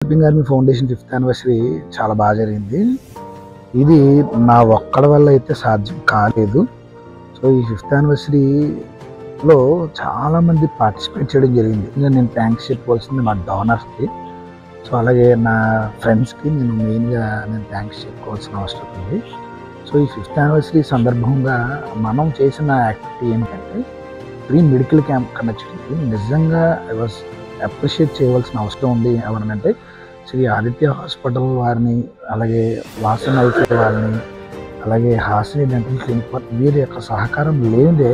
Helping army foundation 5th anniversary చాలా బాగా జరిగింది. ఇది నా ఒక్కడి వల్ల అయితే సాధ్యం కాలేదు. సో ఈ 5th యానివర్సరీలో చాలామంది పార్టిసిపేట్ చేయడం జరిగింది. నేను థ్యాంక్స్ చెప్పుకోవాల్సింది మా డోనర్స్కి. సో అలాగే నా ఫ్రెండ్స్కి నేను థ్యాంక్స్ చెప్పుకోవాల్సిన అవసరం ఉంది. సో ఈ 5th యానివర్సరీ సందర్భంగా మనం చేసిన యాక్టివిటీ ఏంటంటే ఫ్రీ మెడికల్ క్యాంప్ కండక్ట్ చేయడం. నిజంగా ఐ వాజ్ అప్రిషియేట్ చేయవలసిన అవసరం ఉంది. ఎవరినంటే శ్రీ ఆదిత్య హాస్పిటల్ వారిని, అలాగే వాసన ఐసీ వారిని, అలాగే హాసిని డెంటల్ క్లినిక్ వారి వీరి యొక్క సహకారం లేనిదే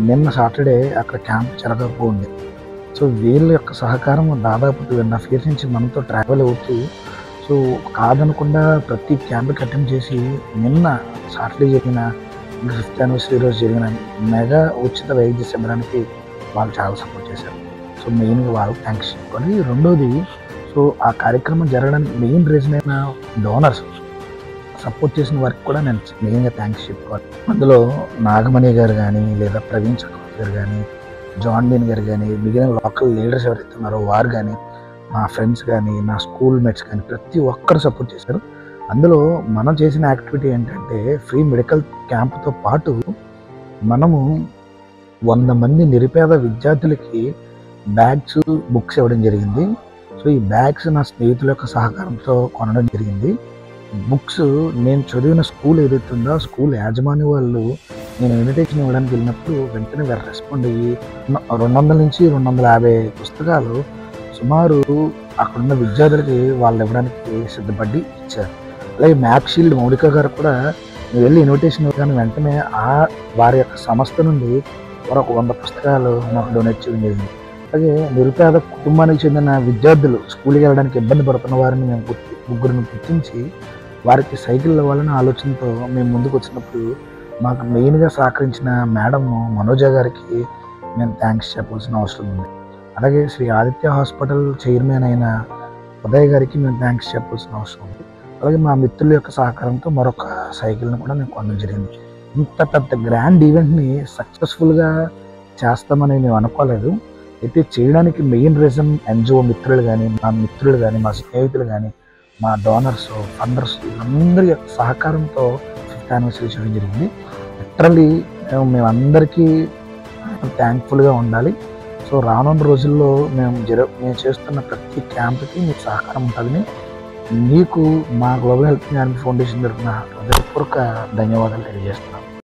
నిన్న సాటర్డే అక్కడ క్యాంప్ జరగకపోయింది. సో వీళ్ళ యొక్క సహకారం దాదాపు 2.5 years నుంచి మనతో ట్రావెల్ అవుతూ సో కాదనకుండా ప్రతి క్యాంప్కి అటెండ్ చేసి నిన్న సాటర్డే జరిగిన 5th యానివర్సరీ రోజు జరిగిన మెగా ఉచిత వైద్య శిబిరానికి వాళ్ళు చాలా సపోర్ట్ చేశారు. సో మెయిన్గా వాళ్ళకి థ్యాంక్స్ చెప్పుకోవాలి. రెండోది, సో ఆ కార్యక్రమం జరగడానికి మెయిన్ రీజన్ అయిన డోనర్స్ సపోర్ట్ చేసిన వారికి కూడా నేను మెయిన్గా థ్యాంక్స్ చెప్పుకోవాలి. అందులో నాగమణి గారు కానీ, లేదా ప్రవీణ్ చక్రవర్తి గారు కానీ, జాన్ బీన్ గారు కానీ, మిగిలిన లోకల్ లీడర్స్ ఎవరైతే ఉన్నారో వారు కానీ, మా ఫ్రెండ్స్ కానీ, నా స్కూల్ మేట్స్ కానీ ప్రతి ఒక్కరు సపోర్ట్ చేశారు. అందులో మనం చేసిన యాక్టివిటీ ఏంటంటే ఫ్రీ మెడికల్ క్యాంప్తో పాటు మనము 100 మంది నిరుపేద విద్యార్థులకి బ్యాగ్స్, బుక్స్ ఇవ్వడం జరిగింది. సో ఈ బ్యాగ్స్ నా స్నేహితుల యొక్క సహకారంతో కొనడం జరిగింది. బుక్స్ నేను చదివిన స్కూల్ ఏదైతే ఉందో స్కూల్ యాజమాన్య వాళ్ళు నేను ఇన్విటేషన్ ఇవ్వడానికి వెళ్ళినప్పుడు వెంటనే రెస్పాండ్ అయ్యి 200 నుంచి 250 పుస్తకాలు సుమారు అక్కడున్న విద్యార్థులకి వాళ్ళు ఇవ్వడానికి సిద్ధపడి ఇచ్చారు. అలాగే మ్యాక్ షీల్డ్ మౌలిక గారు కూడా వెళ్ళి ఇన్విటేషన్ ఇవ్వగానే వెంటనే వారి యొక్క సంస్థ నుండి మరొక 100 పుస్తకాలు నాకు డొనేట్ చేయడం జరిగింది. అలాగే నిరుపేద కుటుంబానికి చెందిన విద్యార్థులు స్కూల్కి వెళ్ళడానికి ఇబ్బంది పడుతున్న వారిని మేము ముగ్గురిని గుర్తించి వారికి సైకిల్ ఇవ్వాలనే ఆలోచనతో మేము ముందుకు వచ్చినప్పుడు మాకు మెయిన్గా సహకరించిన మేడం మనోజ గారికి మేము థ్యాంక్స్ చెప్పాల్సిన అవసరం ఉంది. అలాగే శ్రీ ఆదిత్య హాస్పిటల్ చైర్మన్ అయిన ఉదయ్ గారికి మేము థ్యాంక్స్ చెప్పాల్సిన అవసరం ఉంది. అలాగే మా మిత్రుల యొక్క సహకారంతో మరొక సైకిల్ని కూడా నేను కొనడం జరిగింది. ఇంత పెద్ద గ్రాండ్ ఈవెంట్ని సక్సెస్ఫుల్గా చేస్తామని మేము అనుకోలేదు. అయితే చేయడానికి మెయిన్ రీజన్ ఎన్జిఓ మిత్రులు కానీ, మా మిత్రులు కానీ, మా స్నేహితులు కానీ, మా డోనర్స్, ఫండర్స్ అందరి యొక్క సహకారంతో 5th యానివర్సరీ చేయడం జరిగింది. లిటరల్లీ మేమందరికీ థ్యాంక్ఫుల్గా ఉండాలి. సో రానున్న రోజుల్లో మేము చేస్తున్న ప్రతి క్యాంప్కి మీకు సహకారం ఉంటుందని మీకు మా గ్లోబల్ హెల్పింగ్ ఆర్మీ ఫౌండేషన్ తరఫున హృదయపూర్వక ధన్యవాదాలు తెలియజేస్తున్నాం.